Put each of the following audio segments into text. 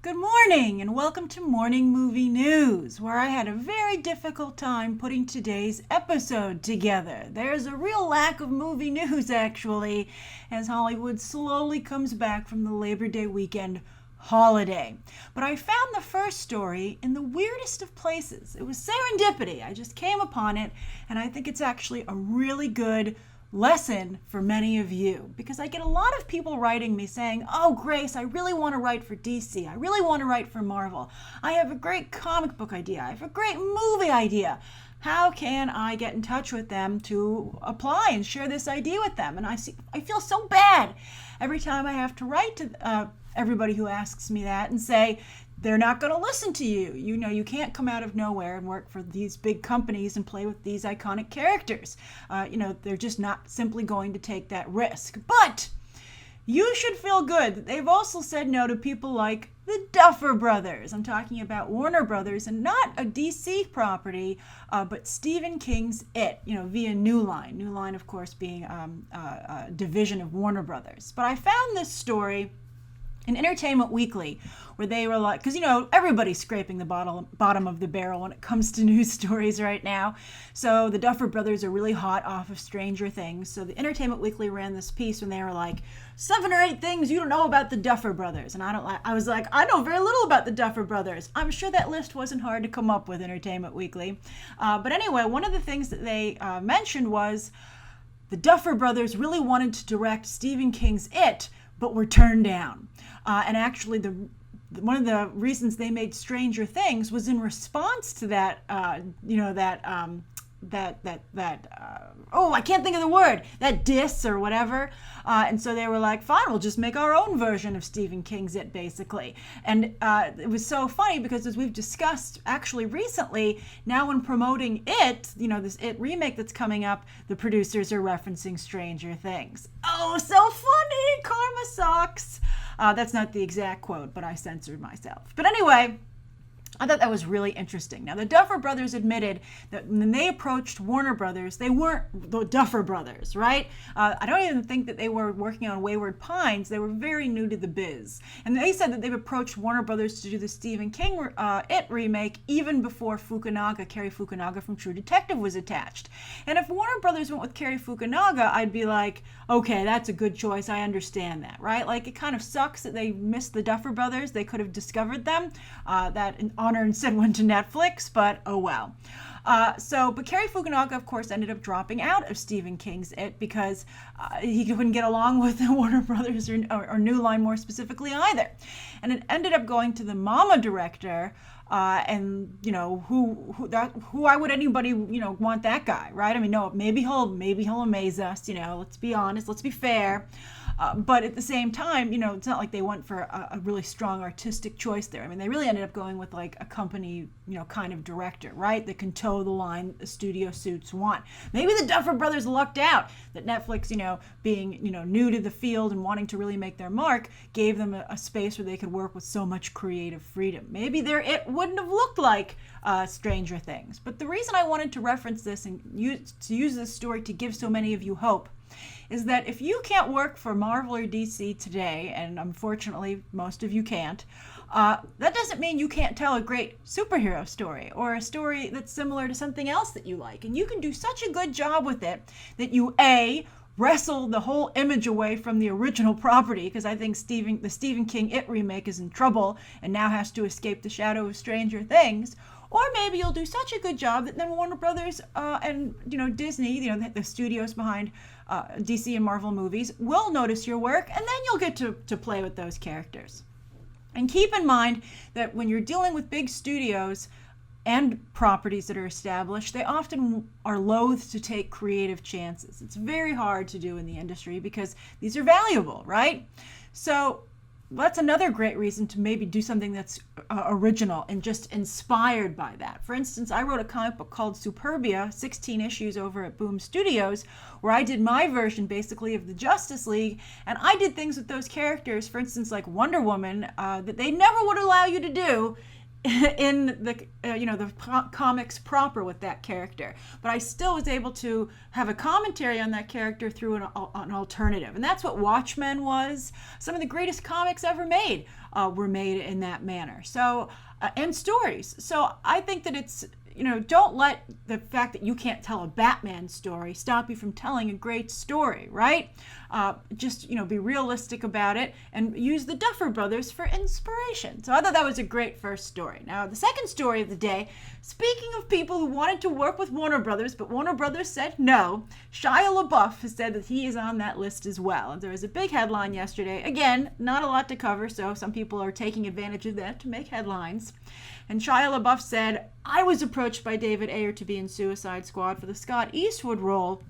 Good morning and welcome to Morning Movie News, where I had a very difficult time putting today's episode together. There's a real lack of movie news, actually, as Hollywood slowly comes back from the Labor Day weekend holiday. But I found the first story in the weirdest of places. It was serendipity. I just came upon it, and I think it's actually a really good lesson for many of you, because I get a lot of people writing me saying, "Oh, Grace, I really want to write for DC. I really want to write for Marvel. I have a great comic book idea. I have a great movie idea. How can I get in touch with them to apply and share this idea with them?" And I feel so bad every time I have to write to everybody who asks me that and say, they're not going to listen to you. You know, you can't come out of nowhere and work for these big companies and play with these iconic characters. They're just not simply going to take that risk. But you should feel good that they've also said no to people like the Duffer Brothers. I'm talking about Warner Brothers, and not a DC property, but Stephen King's It, via New Line. New Line, of course, being a division of Warner Brothers. But I found this story in Entertainment Weekly, where they were like, because everybody's scraping the bottom of the barrel when it comes to news stories right now. So the Duffer Brothers are really hot off of Stranger Things. So the Entertainment Weekly ran this piece when they were like, 7 or 8 things you don't know about the Duffer Brothers. And I was like, I know very little about the Duffer Brothers. I'm sure that list wasn't hard to come up with, Entertainment Weekly. But anyway, one of the things that they mentioned was the Duffer Brothers really wanted to direct Stephen King's It, but were turned down. And actually, one of the reasons they made Stranger Things was in response to that, I can't think of the word, that diss or whatever. And so they were like, fine, we'll just make our own version of Stephen King's It, basically. And it was so funny because, as we've discussed actually recently, now when promoting It, this It remake that's coming up, the producers are referencing Stranger Things. Oh, so funny! Karma sucks! That's not the exact quote, but I censored myself. But anyway, I thought that was really interesting. Now, the Duffer Brothers admitted that when they approached Warner Brothers, they weren't the Duffer Brothers, right? I don't even think that they were working on Wayward Pines. They were very new to the biz. And they said that they've approached Warner Brothers to do the Stephen King It remake even before Carrie Fukunaga from True Detective was attached. And if Warner Brothers went with Carrie Fukunaga, I'd be like, okay, that's a good choice. I understand that, right? Like, it kind of sucks that they missed the Duffer Brothers. They could have discovered them. That honor instead went to Netflix, but oh well. But Carrie Fukunaga, of course, ended up dropping out of Stephen King's It because he couldn't get along with Warner Brothers or New Line more specifically either. And it ended up going to the Mama director, and why would anybody want that guy, right? I mean, no, maybe he'll amaze us. Let's be honest, let's be fair. But at the same time, it's not like they went for a really strong artistic choice there. I mean, they really ended up going with like a company, kind of director, right? That can toe the line that the studio suits want. Maybe the Duffer Brothers lucked out that Netflix, being, new to the field and wanting to really make their mark, gave them a space where they could work with so much creative freedom. Maybe it wouldn't have looked like Stranger Things. But the reason I wanted to reference this and use this story to give so many of you hope is that if you can't work for Marvel or DC today, and unfortunately most of you can't, that doesn't mean you can't tell a great superhero story or a story that's similar to something else that you like. And you can do such a good job with it that you, wrestle the whole image away from the original property, because I think the Stephen King It remake is in trouble and now has to escape the shadow of Stranger Things. Or maybe you'll do such a good job that then Warner Brothers and Disney, the studios behind DC and Marvel movies, will notice your work, and then you'll get to play with those characters. And keep in mind that when you're dealing with big studios and properties that are established, they often are loath to take creative chances. It's very hard to do in the industry because these are valuable, right? So that's another great reason to maybe do something that's original and just inspired by that. For instance, I wrote a comic book called Superbia, 16 issues over at Boom Studios, where I did my version basically of the Justice League, and I did things with those characters, for instance, like Wonder Woman, that they never would allow you to do in the comics proper with that character, but I still was able to have a commentary on that character through an alternative, and that's what Watchmen was. Some of the greatest comics ever made were made in that manner. So and stories. So I think that it's, don't let the fact that you can't tell a Batman story stop you from telling a great story, right? Just, be realistic about it and use the Duffer Brothers for inspiration. So I thought that was a great first story. Now, the second story of the day, speaking of people who wanted to work with Warner Brothers, but Warner Brothers said no, Shia LaBeouf has said that he is on that list as well. And there was a big headline yesterday. Again, not a lot to cover, so some people are taking advantage of that to make headlines. And Shia LaBeouf said, I was approached by David Ayer to be in Suicide Squad for the Scott Eastwood role,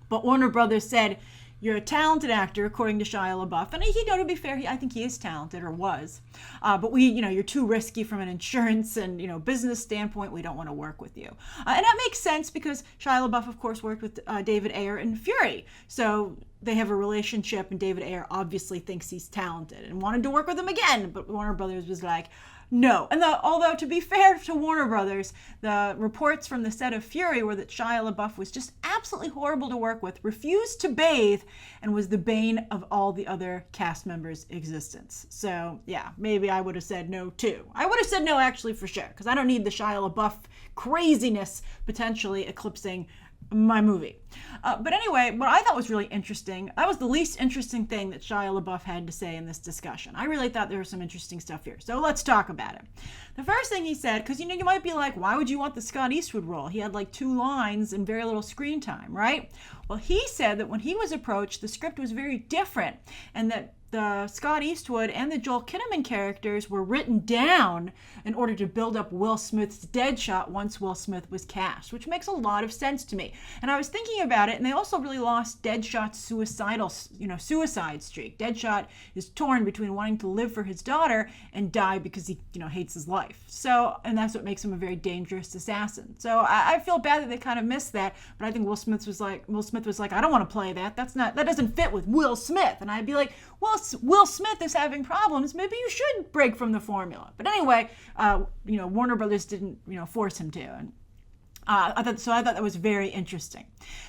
but Warner Brothers said, you're a talented actor, according to Shia LaBeouf. And to be fair, I think he is talented, or was. But you're too risky from an insurance and, business standpoint. We don't want to work with you. And that makes sense because Shia LaBeouf, of course, worked with David Ayer in Fury. So they have a relationship, and David Ayer obviously thinks he's talented and wanted to work with him again. But Warner Brothers was like, no. And although, to be fair to Warner Brothers, the reports from the set of Fury were that Shia LaBeouf was just absolutely horrible to work with, refused to bathe, and was the bane of all the other cast members' existence. So, yeah, maybe I would have said no, too. I would have said no, actually, for sure, because I don't need the Shia LaBeouf craziness potentially eclipsing my movie. But anyway, what I thought was really interesting, that was the least interesting thing that Shia LaBeouf had to say in this discussion. I really thought there was some interesting stuff here. So let's talk about it. The first thing he said, because you might be like, why would you want the Scott Eastwood role? He had like 2 lines and very little screen time, right? Well, he said that when he was approached, the script was very different, and that the Scott Eastwood and the Joel Kinnaman characters were written down in order to build up Will Smith's Deadshot once Will Smith was cast, which makes a lot of sense to me. And I was thinking about it, and they also really lost Deadshot's suicide streak. Deadshot is torn between wanting to live for his daughter and die because he, hates his life. So, and that's what makes him a very dangerous assassin. So I feel bad that they kind of missed that, but I think Will Smith was like, I don't want to play that. That doesn't fit with Will Smith. And I'd be like, well, Will Smith is having problems. Maybe you should break from the formula. But anyway, Warner Brothers didn't, force him to. And I thought that was very interesting.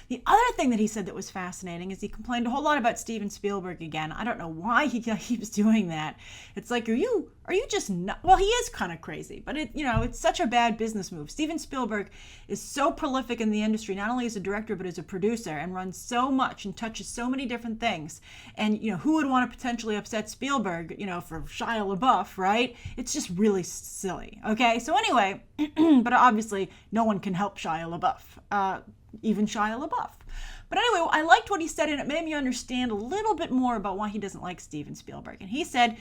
The other thing that he said that was fascinating is he complained a whole lot about Steven Spielberg again. I don't know why he keeps doing that. It's like, are you just not? Well, he is kind of crazy, but it's such a bad business move. Steven Spielberg is so prolific in the industry, not only as a director but as a producer, and runs so much and touches so many different things. And who would want to potentially upset Spielberg? For Shia LaBeouf, right? It's just really silly. Okay, so anyway, but obviously no one can help Shia LaBeouf. Even Shia LaBeouf. But anyway, I liked what he said, and it made me understand a little bit more about why he doesn't like Steven Spielberg. And he said,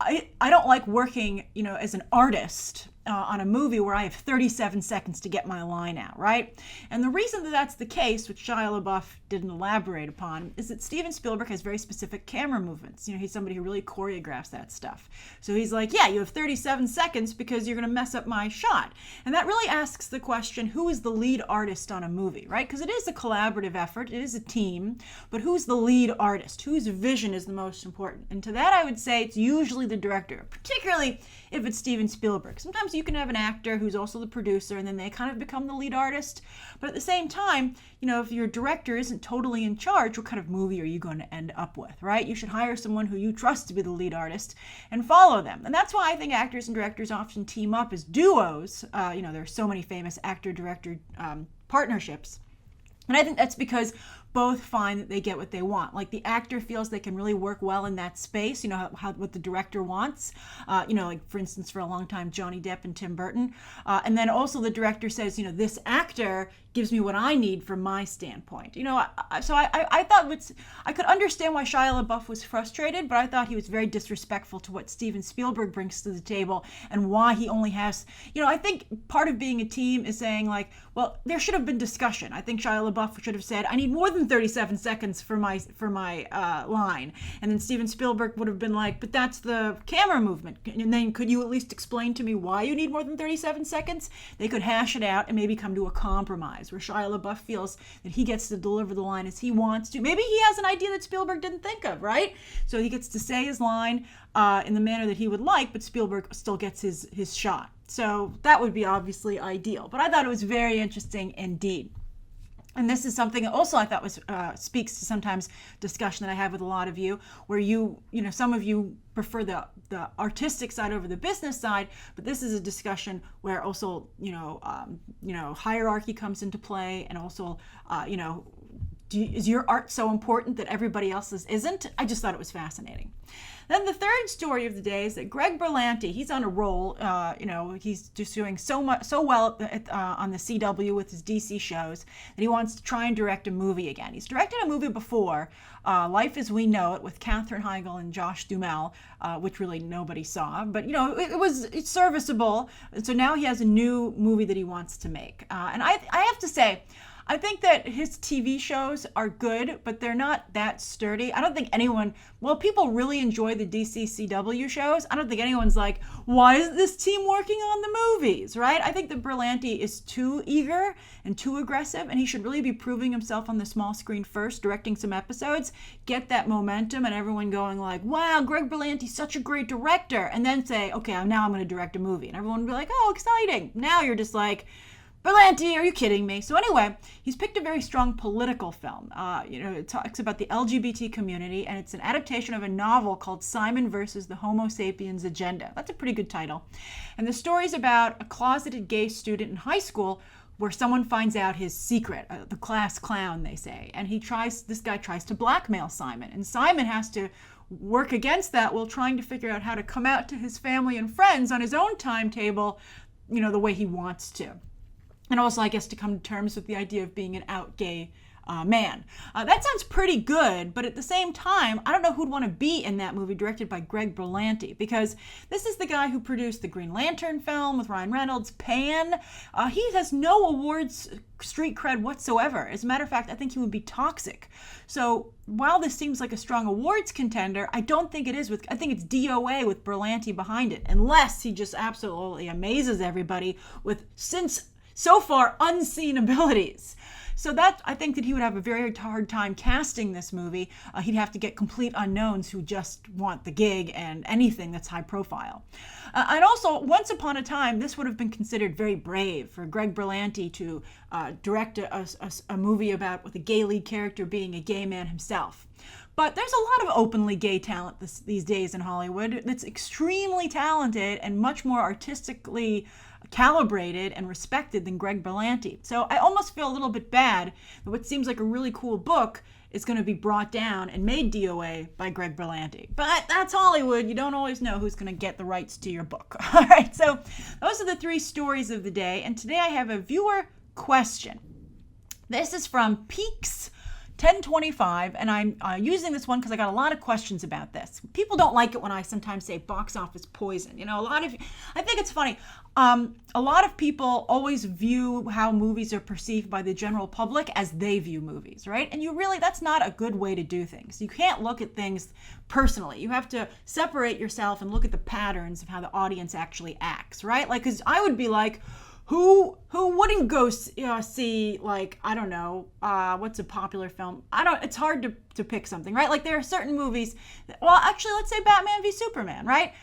I don't like working, as an artist on a movie where I have 37 seconds to get my line out, right? And the reason that that's the case, which Shia LaBeouf didn't elaborate upon, is that Steven Spielberg has very specific camera movements. He's somebody who really choreographs that stuff. So he's like, yeah, you have 37 seconds because you're going to mess up my shot. And that really asks the question, who is the lead artist on a movie, right? Because it is a collaborative effort, it is a team, but who's the lead artist? Whose vision is the most important? And to that I would say it's usually the director, particularly if it's Steven Spielberg. Sometimes you can have an actor who's also the producer, and then they kind of become the lead artist. But at the same time, if your director isn't totally in charge, what kind of movie are you going to end up with, right? You should hire someone who you trust to be the lead artist and follow them. And that's why I think actors and directors often team up as duos. There are so many famous actor-director partnerships. And I think that's because both find that they get what they want. Like the actor feels they can really work well in that space, what the director wants. Like for instance, for a long time, Johnny Depp and Tim Burton. And then also the director says, this actor gives me what I need from my standpoint. So I thought I could understand why Shia LaBeouf was frustrated, but I thought he was very disrespectful to what Steven Spielberg brings to the table and why he only has, I think part of being a team is saying like, well, there should have been discussion. I think Shia LaBeouf should have said, I need more than than 37 seconds for my line. And then Steven Spielberg would have been like, but that's the camera movement. And then could you at least explain to me why you need more than 37 seconds? They could hash it out and maybe come to a compromise where Shia LaBeouf feels that he gets to deliver the line as he wants to. Maybe he has an idea that Spielberg didn't think of, right? So he gets to say his line in the manner that he would like, but Spielberg still gets his shot. So that would be obviously ideal. But I thought it was very interesting indeed. And this is something also I thought was speaks to sometimes discussion that I have with a lot of you, where some of you prefer the artistic side over the business side, but this is a discussion where also hierarchy comes into play, and also is your art so important that everybody else's isn't? I just thought it was fascinating. Then the third story of the day is that Greg Berlanti, he's on a roll. He's just doing so well on the CW with his DC shows that he wants to try and direct a movie again. He's directed a movie before, Life as We Know It, with Katherine Heigl and Josh Duhamel, which really nobody saw. But it's serviceable. So now he has a new movie that he wants to make. And I have to say, I think that his TV shows are good, but they're not that sturdy. I don't think people really enjoy the DC CW shows. I don't think anyone's like, why isn't this team working on the movies, right? I think that Berlanti is too eager and too aggressive, and he should really be proving himself on the small screen first, directing some episodes, get that momentum, and everyone going like, wow, Greg Berlanti's such a great director, and then say, okay, now I'm going to direct a movie. And everyone would be like, oh, exciting. Now you're just like, Berlanti, are you kidding me? So anyway, he's picked a very strong political film. It talks about the LGBT community, and it's an adaptation of a novel called Simon versus the Homo Sapiens Agenda. That's a pretty good title. And the story's about a closeted gay student in high school where someone finds out his secret, the class clown, they say. And this guy tries to blackmail Simon. And Simon has to work against that while trying to figure out how to come out to his family and friends on his own timetable, the way he wants to. And also, I guess, to come to terms with the idea of being an out gay man. That sounds pretty good, but at the same time, I don't know who'd want to be in that movie directed by Greg Berlanti, because this is the guy who produced the Green Lantern film with Ryan Reynolds, Pan. He has no awards street cred whatsoever. As a matter of fact, I think he would be toxic. So while this seems like a strong awards contender, I don't think it is. I think it's DOA with Berlanti behind it, unless he just absolutely amazes everybody with so far unseen abilities. So I think that he would have a very hard time casting this movie. He'd have to get complete unknowns who just want the gig and anything that's high profile. And also, once upon a time, this would have been considered very brave for Greg Berlanti to direct a movie with a gay lead character being a gay man himself. But there's a lot of openly gay talent these days in Hollywood that's extremely talented and much more artistically calibrated and respected than Greg Berlanti. So I almost feel a little bit bad that what seems like a really cool book is going to be brought down and made DOA by Greg Berlanti. But that's Hollywood. You don't always know who's going to get the rights to your book. All right, so those are the three stories of the day. And today I have a viewer question. This is from Peaks 1025, and I'm using this one because I got a lot of questions about this. People don't like it when I sometimes say box office poison. I think it's funny. A lot of people always view how movies are perceived by the general public as they view movies, right? And that's not a good way to do things. You can't look at things personally. You have to separate yourself and look at the patterns of how the audience actually acts, right? Like, because I would be like, who wouldn't go see, like, I don't know, what's a popular film? It's hard to pick something, right? Like, there are certain movies let's say Batman v Superman, right?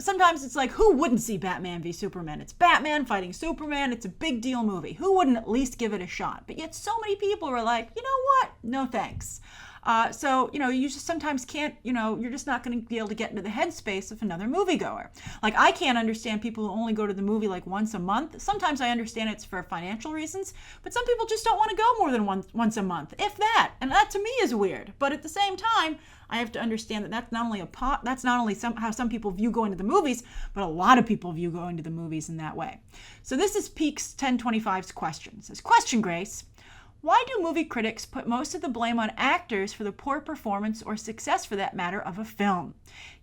Sometimes it's like, who wouldn't see Batman v Superman? It's Batman fighting Superman. It's a big deal movie. Who wouldn't at least give it a shot? But yet so many people were like, you know what? No thanks. You just sometimes can't, you're just not going to be able to get into the headspace of another moviegoer. Like, I can't understand people who only go to the movie like once a month. Sometimes I understand it's for financial reasons, but some people just don't want to go more than once a month, if that. And that to me is weird. But at the same time, I have to understand that that's not only how some people view going to the movies, but a lot of people view going to the movies in that way. So this is Peaks 1025's question. It says, question, Grace. Why do movie critics put most of the blame on actors for the poor performance or success, for that matter, of a film?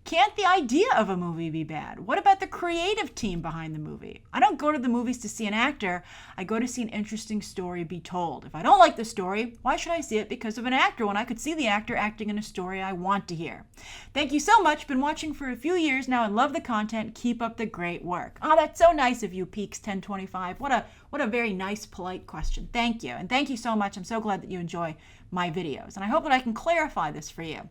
Can't the idea of a movie be bad? What about the creative team behind the movie? I don't go to the movies to see an actor. I go to see an interesting story be told. If I don't like the story, why should I see it because of an actor when I could see the actor acting in a story I want to hear? Thank you so much. Been watching for a few years now and love the content. Keep up the great work. Oh, that's so nice of you, Peaks1025. What a very nice, polite question. Thank you. And thank you so much. I'm so glad that you enjoy my videos. And I hope that I can clarify this for you.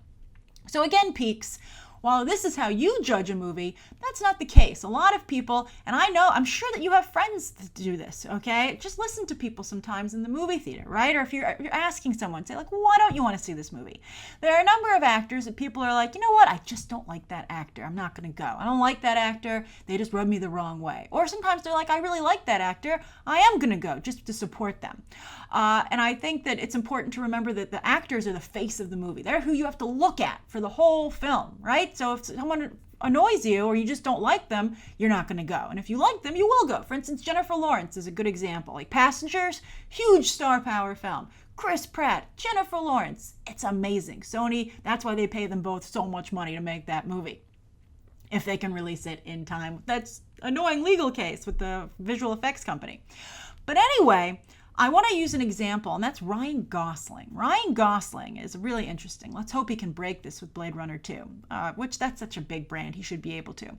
So again, Peaks, while this is how you judge a movie, that's not the case. A lot of people, and I'm sure that you have friends that do this, okay? Just listen to people sometimes in the movie theater, right? Or if you're asking someone, say like, well, why don't you want to see this movie? There are a number of actors that people are like, you know what? I just don't like that actor. I'm not going to go. I don't like that actor. They just rub me the wrong way. Or sometimes they're like, I really like that actor. I am going to go just to support them. And I think that it's important to remember that the actors are the face of the movie. They're who you have to look at for the whole film, right? So if someone annoys you or you just don't like them, you're not going to go. And if you like them, you will go. For instance, Jennifer Lawrence is a good example. Like Passengers, huge star power film. Chris Pratt, Jennifer Lawrence, it's amazing. Sony, that's why they pay them both so much money to make that movie, if they can release it in time. That's an annoying legal case with the visual effects company. But anyway, I want to use an example, and that's Ryan Gosling. Ryan Gosling is really interesting. Let's hope he can break this with Blade Runner 2, which that's such a big brand, he should be able to.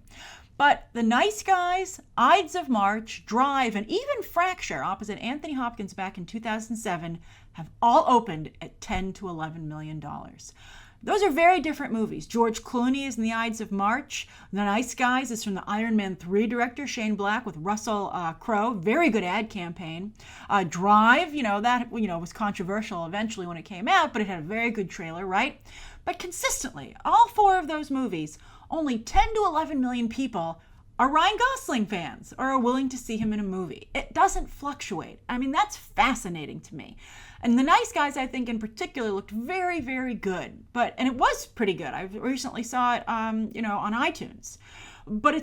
But The Nice Guys, Ides of March, Drive, and even Fracture, opposite Anthony Hopkins back in 2007, have all opened at $10 to $11 million. Those are very different movies. George Clooney is in The Ides of March. The Nice Guys is from the Iron Man 3 director, Shane Black, with Russell Crowe. Very good ad campaign. Drive, that was controversial eventually when it came out, but it had a very good trailer, right? But consistently, all four of those movies, only 10 to 11 million people are Ryan Gosling fans or are willing to see him in a movie. It doesn't fluctuate. I mean, that's fascinating to me. And The Nice Guys, I think in particular, looked very, very good. And it was pretty good. I recently saw it, on iTunes. But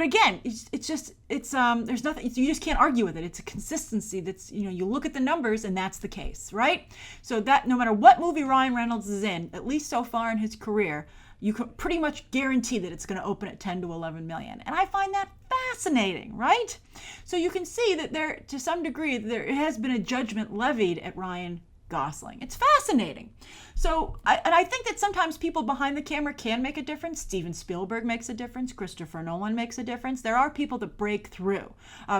again, there's nothing. You just can't argue with it. It's a consistency. That's you look at the numbers and that's the case, right? So that no matter what movie Ryan Reynolds is in, at least so far in his career, you can pretty much guarantee that it's going to open at 10 to 11 million. And I find that fascinating, right? So you can see that to some degree, there has been a judgment levied at Ryan Gosling. It's fascinating. So, I think that sometimes people behind the camera can make a difference. Steven Spielberg makes a difference. Christopher Nolan makes a difference. There are people that break through.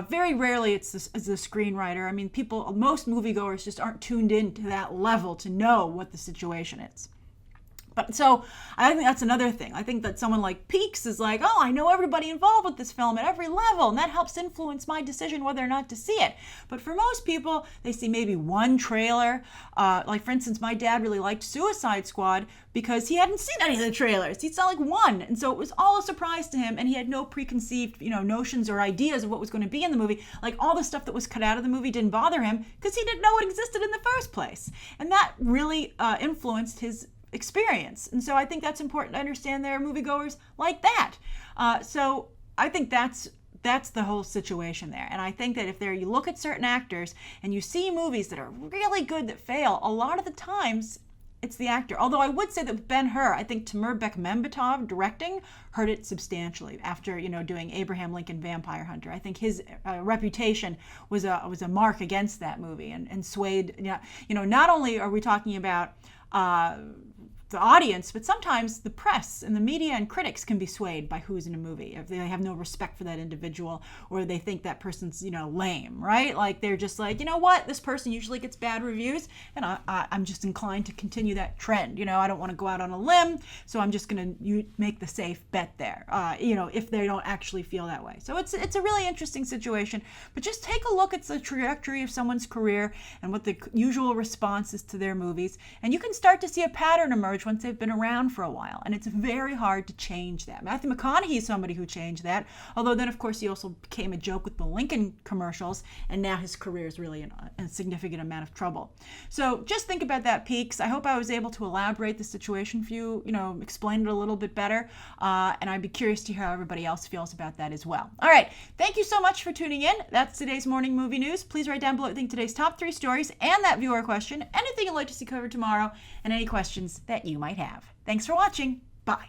Very rarely it's the screenwriter. I mean, most moviegoers just aren't tuned in to that level to know what the situation is. But so I think that's another thing. I think that someone like Peaks is like, oh, I know everybody involved with this film at every level, and that helps influence my decision whether or not to see it. But for most people, they see maybe one trailer. Like, for instance, my dad really liked Suicide Squad because he hadn't seen any of the trailers. He saw like one. And so it was all a surprise to him, and he had no preconceived, notions or ideas of what was going to be in the movie. Like all the stuff that was cut out of the movie didn't bother him because he didn't know it existed in the first place. And that really influenced his experience. And so I think that's important to understand. There are moviegoers like that. So I think that's the whole situation there. And I think that if you look at certain actors and you see movies that are really good that fail, a lot of the times it's the actor. Although I would say that with Ben-Hur, I think Timur Bekmambetov directing hurt it substantially after doing Abraham Lincoln Vampire Hunter. I think his reputation was a mark against that movie and swayed. Not only are we talking about the audience, but sometimes the press and the media and critics can be swayed by who's in a movie if they have no respect for that individual or they think that person's lame, right? Like they're just like, what, this person usually gets bad reviews and I'm just inclined to continue that trend. I don't want to go out on a limb, so I'm just going to make the safe bet there, if they don't actually feel that way. So it's a really interesting situation, but just take a look at the trajectory of someone's career and what the usual response is to their movies, and you can start to see a pattern emerge once they've been around for a while, and it's very hard to change that. Matthew McConaughey is somebody who changed that, although then of course he also became a joke with the Lincoln commercials, and now his career is really in a significant amount of trouble. So just think about that, Peaks. I hope I was able to elaborate the situation for you, explain it a little bit better, and I'd be curious to hear how everybody else feels about that as well. All right, thank you so much for tuning in. That's today's morning movie news. Please write down below what you think today's top 3 stories and that viewer question, anything you'd like to see covered tomorrow, and any questions that you might have. Thanks for watching. Bye.